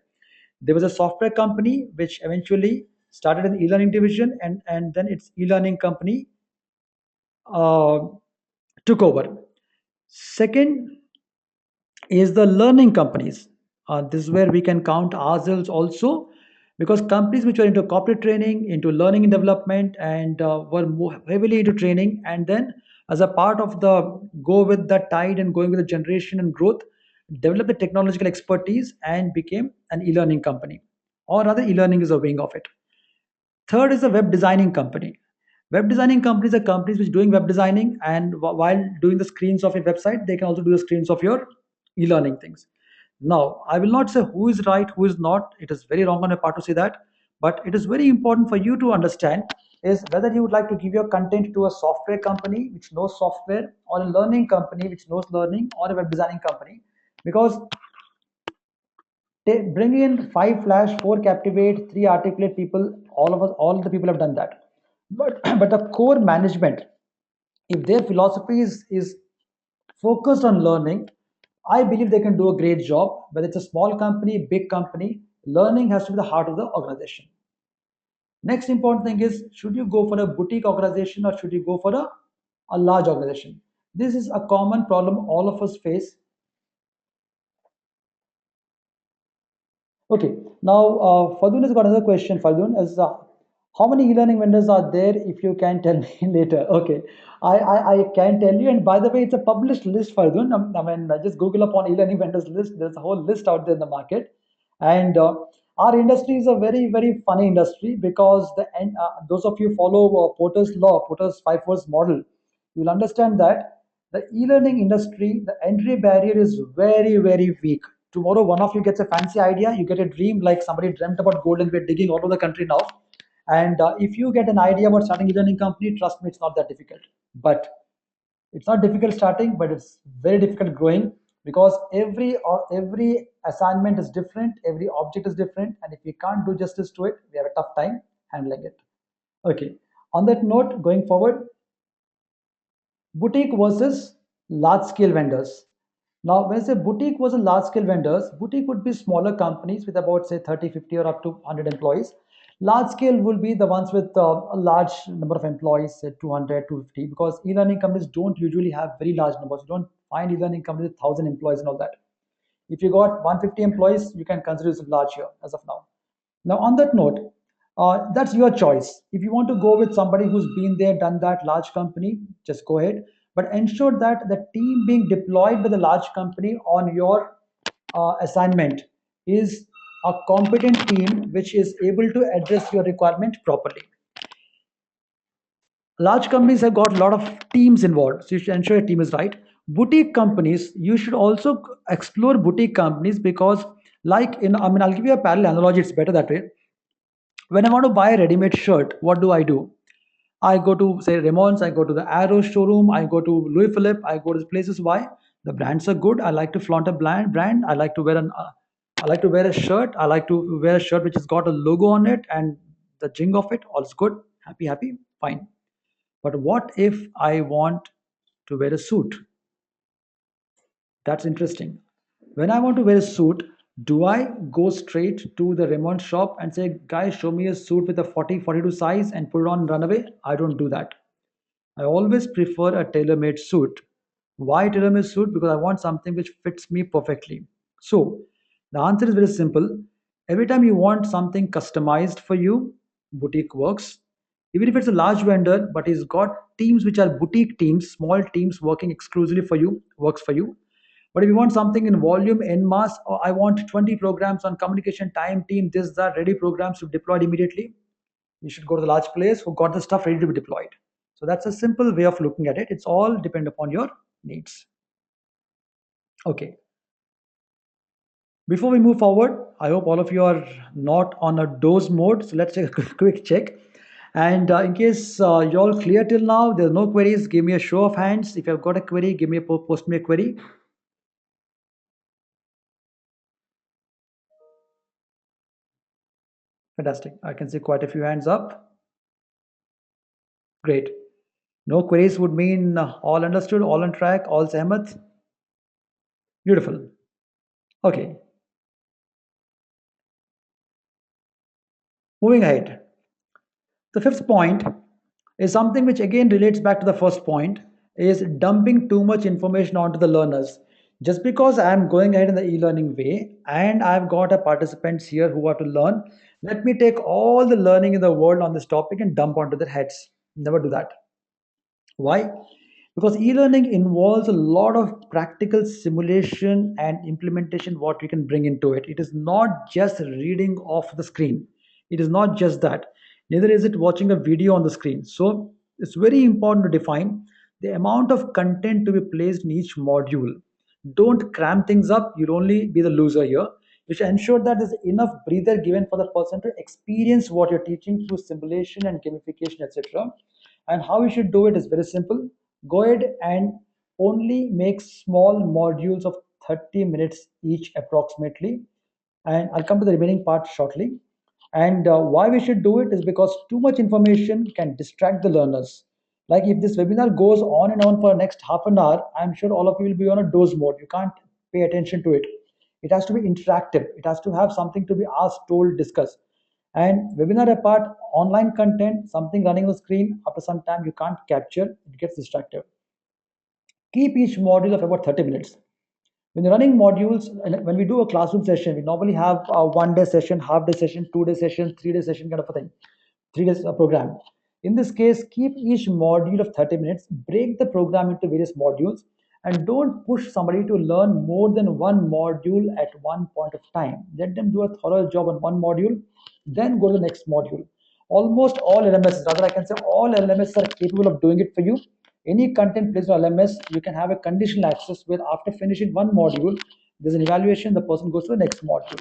There was a software company which eventually started an e-learning division, and then its e-learning company uh, took over. Second is the learning companies. This is where we can count ourselves also, because companies which were into corporate training, into learning and development, and were more heavily into training, and then as a part of the go with the tide and going with the generation and growth, developed the technological expertise and became an e-learning company, or rather, e-learning is a wing of it. Third is a web designing company. Web designing companies are companies which doing web designing, and while doing the screens of your website, they can also do the screens of your e-learning things. Now, I will not say who is right, who is not. It is very wrong on my part to say that, but it is very important for you to understand is whether you would like to give your content to a software company which knows software, or a learning company which knows learning, or a web designing company. Because bring in five flash, four captivate, three articulate people. All of us, all the people have done that. But but the core management, if their philosophy is focused on learning, I believe they can do a great job. Whether it's a small company, big company, learning has to be the heart of the organization. Next important thing is should you go for a boutique organization or should you go for a large organization? This is a common problem all of us face. Okay, now Fadun has got another question. Fadun, is how many e-learning vendors are there? If you can tell me later. Okay, I can tell you. And by the way, it's a published list, Fadun. Just Google upon e-learning vendors list. There's a whole list out there in the market, and our industry is a very funny industry because those of you follow Porter's law, Porter's five force model, you'll understand that the e-learning industry, the entry barrier is very weak. Tomorrow one of you gets a fancy idea, you get a dream like somebody dreamt about gold and we're digging all over the country now, and if you get an idea about starting a learning company, trust me, it's not that difficult. But it's not difficult starting, but it's very difficult growing, because every assignment is different, every object is different, and if we can't do justice to it, we have a tough time handling it. Okay, on that note, going forward, boutique versus large scale vendors. Now, when I say boutique versus large scale vendors, boutique would be smaller companies with about say 30, 50, or up to 100 employees. Large scale will be the ones with a large number of employees, say 200, 250, because e-learning companies don't usually have very large numbers. You don't find e-learning companies with 1,000 employees and all that. If you got 150 employees, you can consider it large here as of now. Now, on that note, that's your choice. If you want to go with somebody who's been there, done that, large company, just go ahead. But ensure that the team being deployed by the large company on your assignment is a competent team which is able to address your requirement properly. Large companies have got a lot of teams involved, so you should ensure your team is right. Boutique companies, you should also explore boutique companies, because like in, I mean, I'll give you a parallel analogy, it's better that way. When I want to buy a ready-made shirt, what do? I go to say Ramon's, I go to the Arrow showroom, I go to Louis Philippe, I go to these places. Why? The brands are good, I like to flaunt a brand, I like to wear I like to wear a shirt, I like to wear a shirt which has got a logo on it and the jing of it, all's good, happy, fine. But what if I want to wear a suit? That's interesting. When I want to wear a suit, do I go straight to the Raymond shop and say, guys, show me a suit with a 40, 42 size and put it on and run away? I don't do that. I always prefer a tailor made suit. Why tailor made suit? Because I want something which fits me perfectly. So, the answer is very simple. Every time you want something customized for you, boutique works. Even if it's a large vendor, but he's got teams which are boutique teams, small teams working exclusively for you, works for you. But if you want something in volume, en masse, or I want 20 programs on communication, time, team, this, that, ready programs to be deployed immediately, you should go to the large players who got the stuff ready to be deployed. So that's a simple way of looking at it. It's all depend upon your needs. Okay. Before we move forward, I hope all of you are not on a doze mode. So let's take a quick check. And in case you're all clear till now, there's no queries, give me a show of hands. If you've got a query, give me a post me a query. Fantastic. I can see quite a few hands up. Great. No queries would mean all understood, all on track, all sehmat. Beautiful. Okay. Moving ahead. The fifth point is something which again relates back to the first point, is dumping too much information onto the learners. Just because I'm going ahead in the e-learning way and I've got a participants here who have to learn, let me take all the learning in the world on this topic and dump onto their heads. Never do that. Why? Because e-learning involves a lot of practical simulation and implementation what we can bring into it. It is not just reading off the screen. It is not just that. Neither is it watching a video on the screen. So it's very important to define the amount of content to be placed in each module. Don't cram things up. You'll only be the loser here. You should ensure that there's enough breather given for the person to experience what you're teaching through simulation and gamification, etc. And how you should do it is very simple. Go ahead and only make small modules of 30 minutes each approximately. And I'll come to the remaining part shortly. And why we should do it is because too much information can distract the learners. Like if this webinar goes on and on for the next half an hour, I'm sure all of you will be on a doze mode. You can't pay attention to it. It has to be interactive. It has to have something to be asked, told, discussed. And webinar apart, online content, something running on the screen, after some time you can't capture, it gets distractive. Keep each module of about 30 minutes. When you're running modules, and when we do a classroom session, we normally have a 1 day session, half day session, 2 day session, 3 day session kind of a thing, 3 days program. In this case, keep each module of 30 minutes, break the program into various modules, and don't push somebody to learn more than one module at one point of time. Let them do a thorough job on one module, then go to the next module. Almost all LMS, rather I can say all LMS are capable of doing it for you. Any content placed on LMS, you can have a conditional access where after finishing one module, there's an evaluation, the person goes to the next module.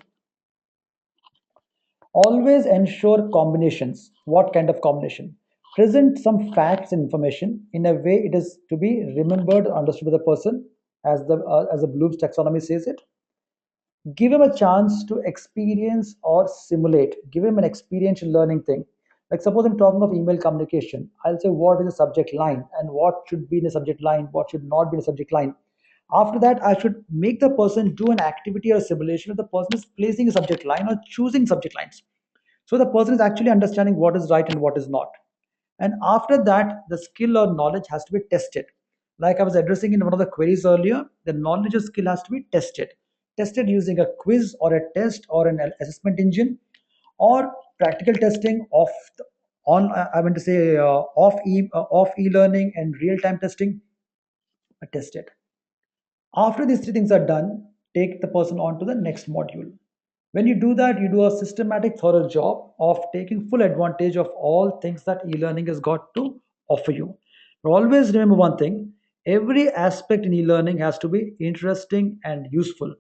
Always ensure combinations. What kind of combination? Present some facts and information in a way it is to be remembered, understood by the person, as the Bloom's taxonomy says it. Give him a chance to experience or simulate. Give him an experiential learning thing. Like suppose I'm talking of email communication, I'll say what is the subject line and what should be in the subject line, what should not be in the subject line. After that, I should make the person do an activity or a simulation where the person is placing a subject line or choosing subject lines. So the person is actually understanding what is right and what is not. And after that, the skill or knowledge has to be tested. Like I was addressing in one of the queries earlier, the knowledge or skill has to be tested. Tested using a quiz or a test or an assessment engine, or practical testing of on I meant to say off e-learning and real-time testing are tested. After these three things are done, take the person on to the next module. When you do that, you do a systematic, thorough job of taking full advantage of all things that e learning has got to offer you. But always remember one thing, every aspect in e learning has to be interesting and useful.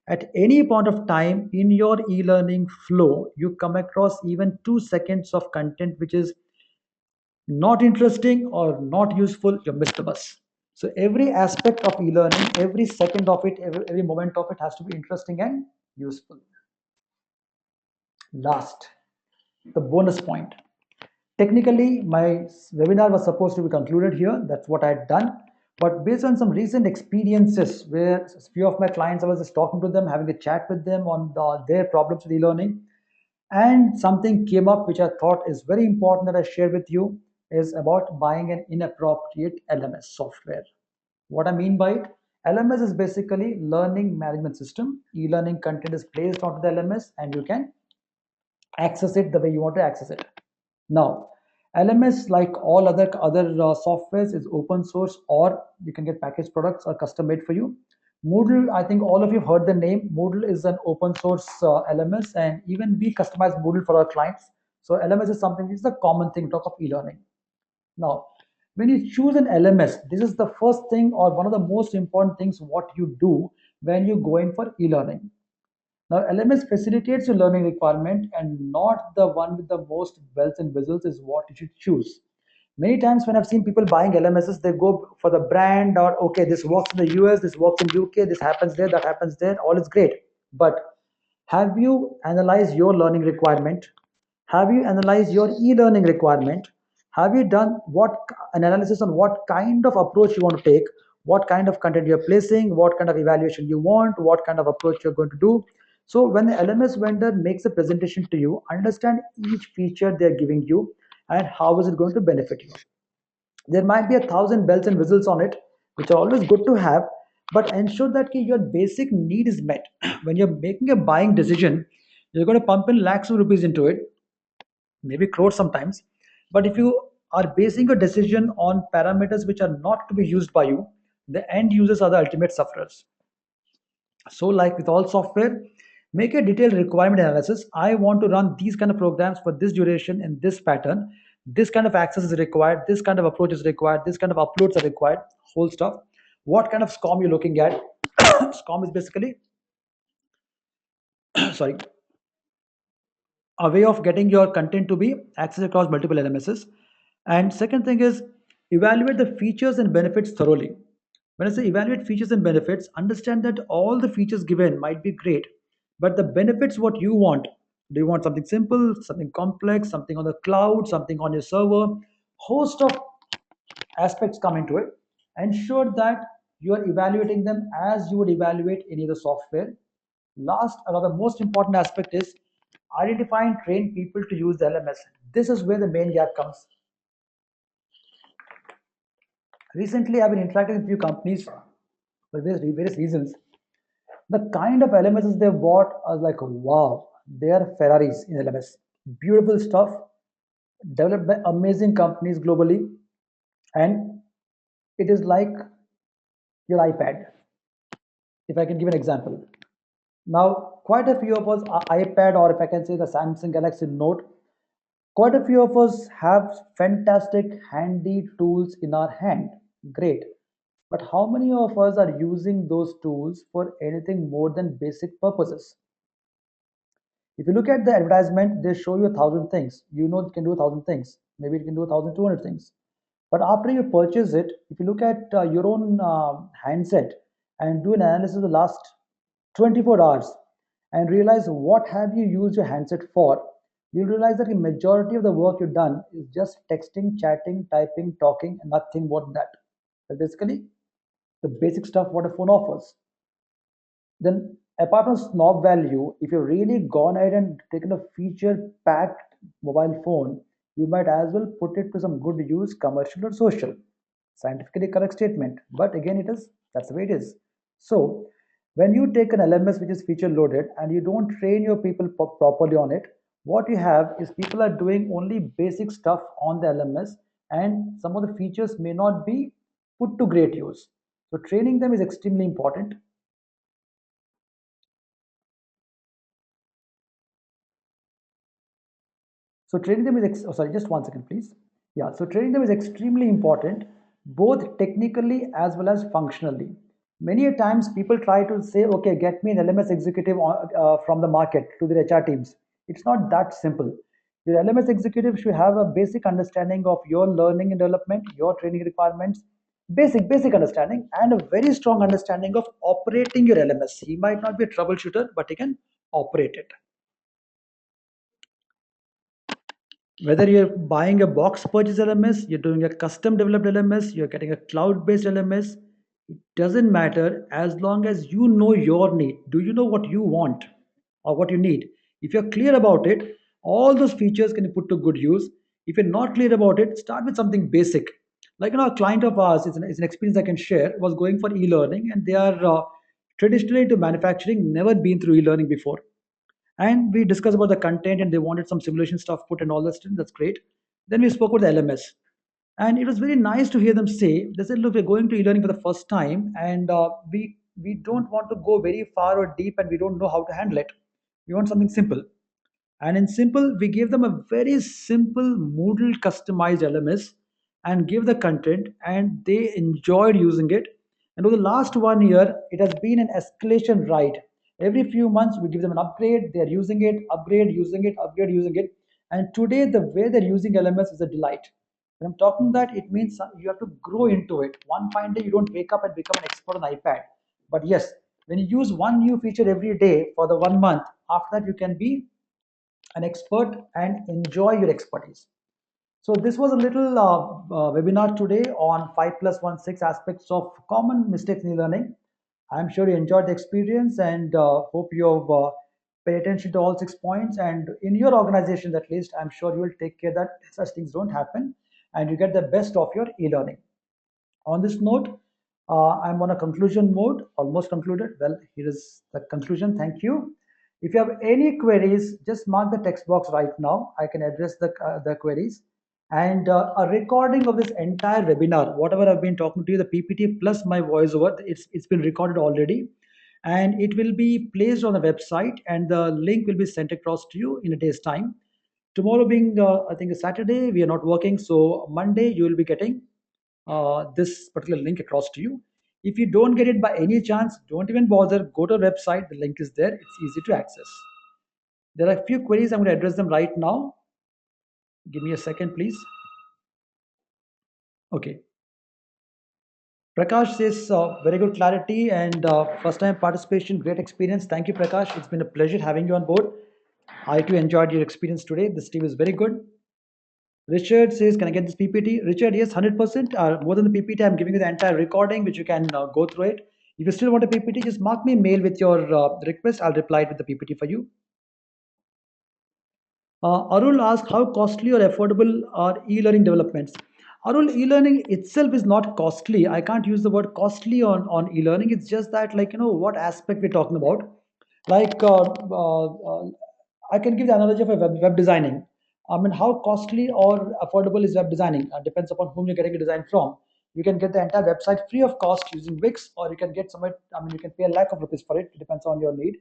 At any point of time in your e learning flow, you come across even 2 seconds of content which is not interesting or not useful, you missed the bus. So every aspect of e-learning, every second of it, every moment of it has to be interesting and useful. Last, the bonus point. Technically, my webinar was supposed to be concluded here. That's what I had done. But based on some recent experiences where a few of my clients, I was just talking to them, having a chat with them on their problems with e-learning, and something came up which I thought is very important that I share with you is about buying an inappropriate LMS software. What I mean by it, LMS is basically learning management system. E-learning content is placed onto the LMS and you can access it the way you want to access it. Now, LMS, like all other softwares, is open source, or you can get packaged products or custom made for you. Moodle, I think all of you have heard the name. Moodle is an open source LMS, and even we customize Moodle for our clients. So LMS is something which is a common thing talk of e-learning. Now, when you choose an LMS, this is the first thing or one of the most important things what you do when you go in for e-learning. Now, LMS facilitates your learning requirement and not the one with the most bells and whistles is what you should choose. Many times when I've seen people buying LMSs, they go for the brand or okay, this works in the US, this works in UK, this happens there, that happens there, all is great. But have you analyzed your learning requirement? Have you analyzed your e-learning requirement? Have you done what an analysis on what kind of approach you want to take, what kind of content you're placing, what kind of evaluation you want, what kind of approach you're going to do? So when the LMS vendor makes a presentation to you, understand each feature they're giving you and how is it going to benefit you. There might be a thousand bells and whistles on it, which are always good to have, but ensure that your basic need is met. When you're making a buying decision, you're going to pump in lakhs of rupees into it, maybe crores sometimes. But if you are basing a decision on parameters which are not to be used by you, the end users are the ultimate sufferers. So, like with all software, make a detailed requirement analysis. I want to run these kind of programs for this duration in this pattern. This kind of access is required. This kind of approach is required. This kind of uploads are required. Whole stuff. What kind of SCOM you're looking at? SCOM is basically, sorry, a way of getting your content to be accessed across multiple LMSs. And second thing is evaluate the features and benefits thoroughly. When I say evaluate features and benefits, understand that all the features given might be great, but the benefits what you want. Do you want something simple, something complex, something on the cloud, something on your server? Host of aspects come into it. Ensure that you are evaluating them as you would evaluate any other software. Last, another most important aspect is identify and train people to use the LMS. This is where the main gap comes. Recently, I've been interacting with a few companies for various reasons. The kind of LMSs they bought, I was like, wow, they are Ferraris in LMS. Beautiful stuff, developed by amazing companies globally, and it is like your iPad. If I can give an example, now quite a few of us are iPad, or if I can say the Samsung Galaxy Note, quite a few of us have fantastic handy tools in our hand. Great. But how many of us are using those tools for anything more than basic purposes? If you look at the advertisement, they show you a thousand things. You know it can do a thousand things. Maybe it can do 1,200 things. But after you purchase it, if you look at your own handset and do an analysis of the last 24 hours and realize what have you used your handset for, you'll realize that the majority of the work you've done is just texting, chatting, typing, talking, and nothing more than that. So basically, the basic stuff what a phone offers. Then, apart from snob value, if you've really gone ahead and taken a feature packed mobile phone, you might as well put it to some good use, commercial or social. Scientifically correct statement, but again, it is that's the way it is. So, when you take an LMS which is feature loaded and you don't train your people properly on it, what you have is people are doing only basic stuff on the LMS, and some of the features may not be put to great use. So, training them is extremely important. So training them is oh, sorry, just one second, please. Yeah, so training them is extremely important, both technically as well as functionally. Many a times people try to say, okay, get me an LMS executive from the market to their HR teams. It's not that simple. Your LMS executive should have a basic understanding of your learning and development, your training requirements, basic understanding, and a very strong understanding of operating your LMS. He might not be a troubleshooter, but he can operate it. Whether you're buying a box purchase LMS, you're doing a custom developed LMS, you're getting a cloud based LMS, it doesn't matter as long as you know your need. Do you know what you want or what you need? If you're clear about it, all those features can be put to good use. If you're not clear about it, start with something basic. Like a client of ours, it's an experience I can share, was going for e learning, and they are traditionally into manufacturing, never been through e learning before, and we discussed about the content and they wanted some simulation stuff put and all that stuff. That's great. Then we spoke about the LMS, and it was very nice to hear them say, they said, look, we're going to e-learning for the first time, and we don't want to go very far or deep, and we don't know how to handle it. We want something simple. And in simple, we gave them a very simple Moodle customized LMS and gave the content, and they enjoyed using it. And over the last 1 year, it has been an escalation ride. Every few months, we give them an upgrade. They're using it, upgrade, using it, upgrade, using it. And today, the way they're using LMS is a delight. When I'm talking that, it means you have to grow into it. One fine day, you don't wake up and become an expert on iPad. But yes, when you use one new feature every day for the 1 month, after that, you can be an expert and enjoy your expertise. So this was a little webinar today on 5 plus 1 6 aspects of common mistakes in learning. I'm sure you enjoyed the experience and hope you have paid attention to all 6 points. And in your organization, at least, I'm sure you will take care that such things don't happen and you get the best of your e-learning. On this note, I'm on a conclusion mode, almost concluded. Well, here is the conclusion. Thank you. If you have any queries, just mark the text box right now. I can address the queries. And a recording of this entire webinar, whatever I've been talking to you, the PPT plus my voiceover, it's been recorded already. And it will be placed on the website, and the link will be sent across to you in a day's time. Tomorrow being, I think, a Saturday, we are not working. So Monday, you will be getting this particular link across to you. If you don't get it by any chance, don't even bother. Go to the website. The link is there. It's easy to access. There are a few queries. I'm going to address them right now. Give me a second, please. Okay. Prakash says very good clarity and first time participation, great experience. Thank you, Prakash. It's been a pleasure having you on board. I too enjoyed your experience today. This team is very good. Richard says, can I get this PPT? Richard, yes, 100%. More than the PPT, I'm giving you the entire recording, which you can go through it. If you still want a PPT, just mark me a mail with your request. I'll reply it with the PPT for you. Arul asked, how costly or affordable are e-learning developments? Arul, e-learning itself is not costly. I can't use the word costly on e-learning. It's just that, like, what aspect we're talking about. Like, I can give the analogy of a web designing. I mean, how costly or affordable is web designing? Depends upon whom you're getting a design from. You can get the entire website free of cost using Wix, or you can get somewhere, I mean, you can pay a lakh of rupees for it. It depends on your need.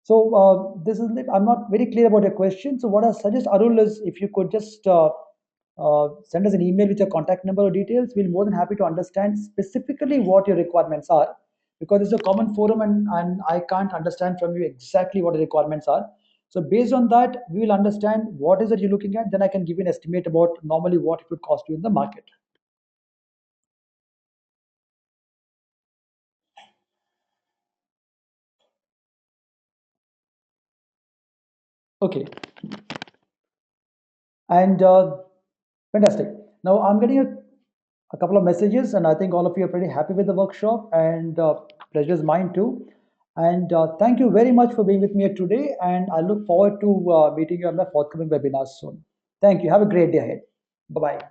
So this is I'm not very clear about your question. So what I suggest, Arul, is if you could just send us an email with your contact number or details, we'll more than happy to understand specifically what your requirements are, because it's a common forum and I can't understand from you exactly what the requirements are. So based on that, we will understand what is it you're looking at. Then I can give you an estimate about normally what it would cost you in the market. Okay, and fantastic. Now I'm getting a couple of messages, and I think all of you are pretty happy with the workshop, and pleasure is mine too. And thank you very much for being with me here today, and I look forward to meeting you on my forthcoming webinars soon. Thank you. Have a great day ahead. Bye bye.